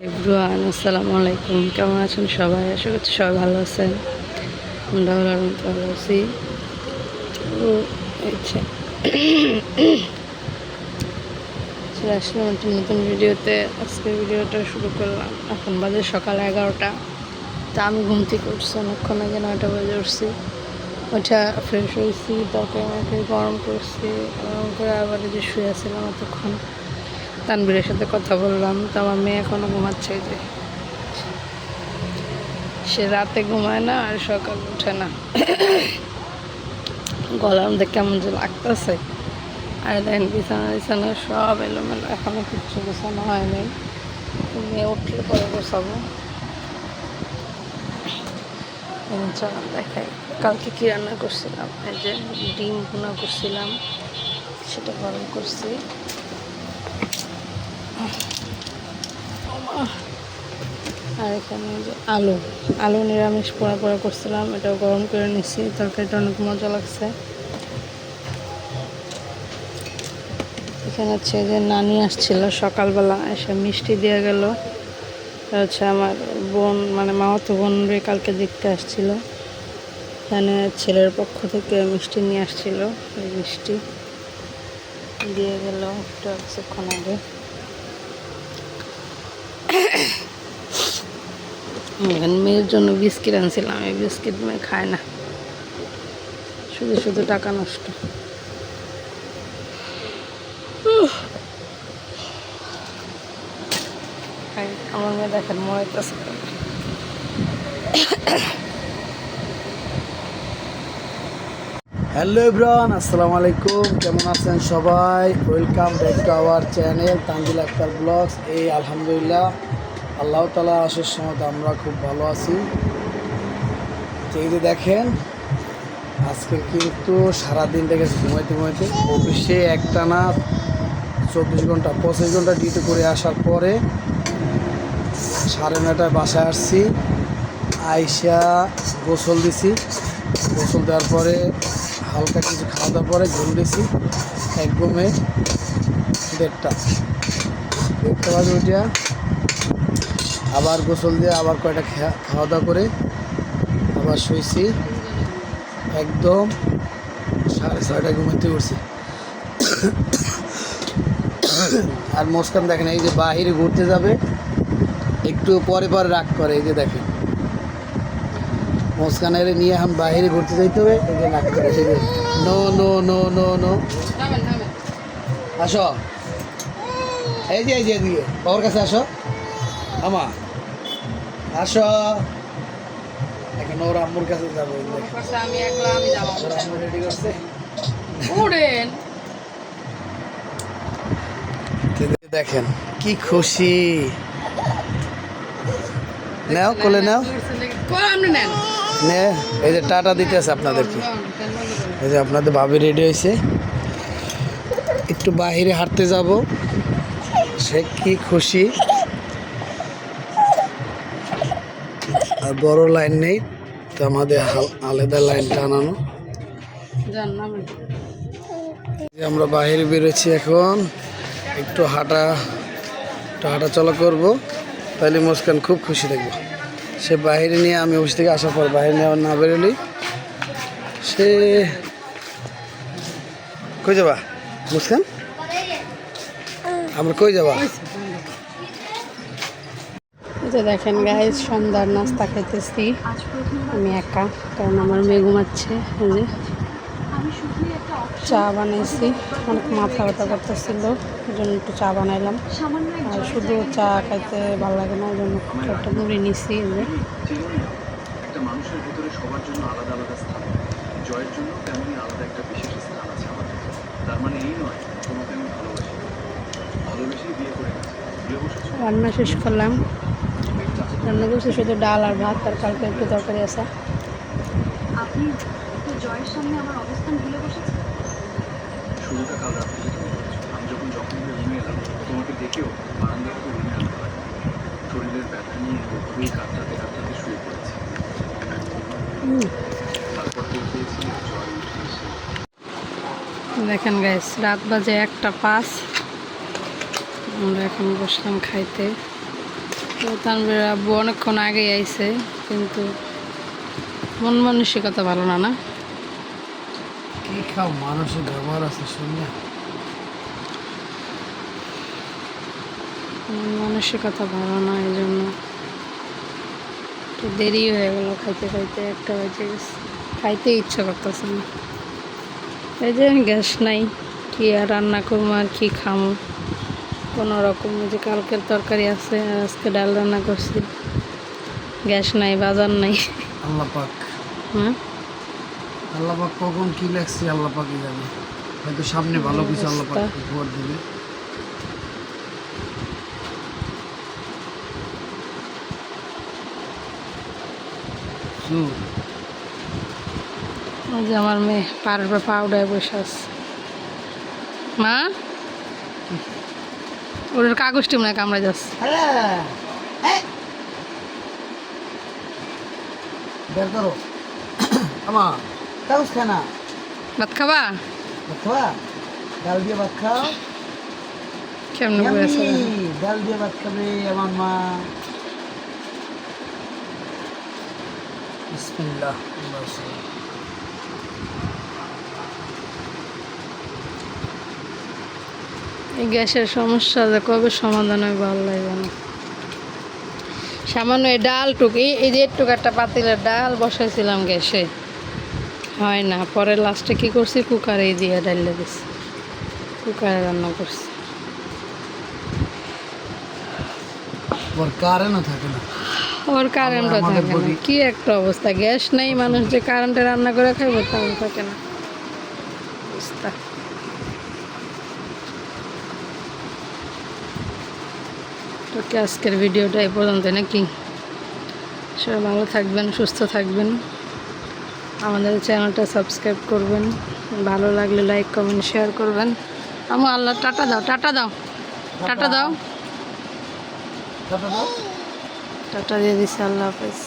Everyone আসসালামু আলাইকুম। কেমন আছেন সবাই? আশা করছি সবাই ভালো আছেন। আমরা ভালো আছি। তো চলে আসলাম একটা নতুন ভিডিওতে। আজকের ভিডিওটা শুরু করলাম। এখন বাজে সকাল 11টা। তা আমি ঘুম থেকে উঠছি অনেকক্ষণ আগে, 9টা বাজে উঠছি। ওইটা ফ্রেশ হয়েছি, তরকারি আমাকে গরম করছি, গরম করে আবার যে শুয়েছিলাম এতক্ষণ। তানবীরের সাথে কথা বললাম। তো আমার মেয়ে এখনও ঘুমাচ্ছে, যে সে রাতে ঘুমায় না আর সকালে উঠে না। গলার মধ্যে কেমন যে লাগতেছে। আর দেখেন বিছানা সব এলোমেলো, এখনো কিচ্ছু বিছানা হয়নি। মেয়ে উঠলে পরে বসাবো। চলাম দেখাই কালকে কী রান্না করছিলাম। এই যে ডিম ভুনা করছিলাম, সেটা গরম করছি। আর এখানে যে আলু নিরামিষ পোড়া করছিলাম, এটাও গরম করে নিচ্ছি। তরকারিটা অনেক মজা লাগছে। এখানে হচ্ছে যে নানি আসছিল সকালবেলা, এসে মিষ্টি দিয়ে গেল। হচ্ছে আমার বোন, মানে মামাতো বোন রে কালকে দেখতে আসছিল। এখানে ছেলের পক্ষ থেকে মিষ্টি নিয়ে আসছিল, এই মিষ্টি দিয়ে গেল একটু কিছুক্ষণ আগে। মেয়ের জন্য বিস্কিট আনছিলাম, এই বিস্কিট মেয়ে খায় না, শুধু শুধু টাকা নষ্ট। আমার মেয়ে দেখেন মরাইতেছে। হ্যালো এভরিওয়ান, আসসালামু আলাইকুম। কেমন আছেন সবাই? Welcome back to our channel Tanzil Akter vlogs. আলহামদুলিল্লাহ, আল্লাহ তাআলা আশীষ সমত আমরা খুব ভালো আছি। এই যে দেখেন, আজকে কিন্তু সারাদিন থেকে ঘুমাইতে অফিসে একটানা 24 ঘন্টা 25 ঘন্টা ডিউটি করে আসার পরে 9:30টায় বাসায় আসছি। আইসা গোসল দিছি, গোসল দেওয়ার পরে হালকা কিছু খাওয়া দাওয়ার পরে ঘুম দিয়েছি। এক ঘুমে 1:30 বাজে উঠিয়া আবার গোসল দিয়ে আবার কয়টা খাওয়া দাওয়া করে আবার শুয়েছি। একদম 6:30টায় ঘুমাতে উঠছি। আর মুস্কান দেখেন, এই যে বাহিরে ঘুরতে যাবে, একটু পরে রাগ করে। এই যে দেখেন, মুস্কানের নিয়ে এখন বাইরে ঘুরতে যাইতে হবে, এই যে রাগ করে। No no no no no, আসো। এই যে এদিকে বাবার কাছে আসো, আমা আসো। এখন ওর আম্মুর কাছে যাবো। রেডি করছে, দেখেন কি খুশি। নাও কোলে নাও, নে। এই যে টাটা দিতেছে আপনাদেরকে। এই যে আপনাদের ভাবি রেডি হয়েছে, একটু বাহিরে হাঁটতে যাব। সে কি খুশি। আর বড় লাইন নেই, তো আমাদের আলাদা লাইন টানানো। আমরা বাহিরে বেরোচ্ছি এখন, একটু হাঁটা চলা করবো, তাহলে মুস্কান খুব খুশি থাকবো। সে বাইরে নিয়ে, আমি অফিস থেকে আসার পর বাইরে নিয়ে না বেরোলি সে। কই যাবা মুস্কান? আমরা কই যাবা? যে দেখেন গাইজ, সন্ধ্যার নাস্তা খাইতেছি আমি একা, কারণ আমার মেয়ে ঘুমাচ্ছে। এই যে চা বানাইছি, অনেক মাথা ব্যথা করতেছিল, ওই জন্য একটু চা বানাইলাম। আর শুধু চা খাইতে ভালো লাগে না, ওই জন্য একটা মুড়ি নিছি। এই যে একটা মানুষের ভিতরে সবার জন্য আলাদা আলাদা স্থান, জয়ের জন্য তেমনই আলাদা একটা বিশেষ স্থান আছে আমাদের। তার মানে এই নয় তোমাকে আমি ভালোবেসেই বিয়ে করে গেছি। রান্না শেষ করলাম, রান্না করছি শুধু ডাল আর ভাত, আর কালকে একটু তরকারি আছে। আপনি তো জয়ের সামনে আমার অবস্থান ভুলে বসেছেন। শুরুটা কাল রাত থেকে তুমি করেছো। আমি যখন রুমে এলাম, তোমাকে দেখেও বারান্দা থেকে রুমে আনতে পারি। শরীরের ব্যথা নিয়ে ওভাবেই কাঁদতে শুয়ে পড়েছি। তারপর পেয়েছি জয় উঠে এসে। দেখেন গাইস, রাত বাজে 1টা 5। আমরা এখন বসলাম খাইতে। তো তানভীর আব্বু অনেকক্ষণ আগেই আইছে, কিন্তু মন মানসিকতা ভালো না, না? কি খাও, মানুষের ব্যবহার আছে শুনলে। মন মানসিকতা ভালো না, এই জন্য একটু দেরি হয়ে গেল খাইতে খাইতে, 1টা বেজে গেছে, খাইতে ইচ্ছা করতেছে না। এই যে গ্যাস নাই, কি আর রান্না করবো আর কি খামো, কোনো রকম। যে কালকের তরকারি আছে আর আজকে ডাল রান্না করছি, গ্যাস নাই, বাজার নাই। আল্লাহ পাক, হ্যাঁ, আল্লাহ পাক কখন কি লাগছে আল্লাহ পাকই জানে। হয়তো সামনে ভালো কিছু আল্লাহ পাক উপহার দিবে। ওই যে আমার মেয়ে পাউডার বসে আছে। মা, ওদের কাগজটি মনে হয় কামড়ে যাচ্ছে। বের করো আমার কাগজ খায় না। ভাত খাবা? ভাত খাওয়া, ডাল দিয়ে ভাত খাও। কেমনে বলেছে? ডাল দিয়ে ভাত খাবে আমার মা। বিসমিল্লাহ। এই গ্যাসের সমস্যা যে কবে সমাধান হয় ভালো লাগে না। সামান্য এই ডালটুক, এই যে একটুক একটা পাতিলের ডাল বসাইছিলাম গ্যাসে, হয় না। পরে লাস্টে কি করছি, কুকারে দিয়ে ডাইলে দিছি, কুকারে রান্না করছি। ওর কারেন্টও থাকে না। ওর কারেন্টও আমাদের থাকে না, বলি। কি একটা অবস্থা। গ্যাস নেই, মানুষ যে কারেন্টে রান্না করে খাইবে তেমন থাকে না অবস্থা। তো কি আজকের ভিডিওটা এই পর্যন্ত নাকি? সবাই ভালো থাকবেন, সুস্থ থাকবেন, আমাদের চ্যানেলটা সাবস্ক্রাইব করবেন, ভালো লাগলে লাইক কমেন্ট শেয়ার করবেন। আল্লাহ টাটা দাও, টাটা দাও, টাটা দাও, টাটা দাও। টাটা দিয়ে দিচ্ছি। আল্লাহ হাফেজ।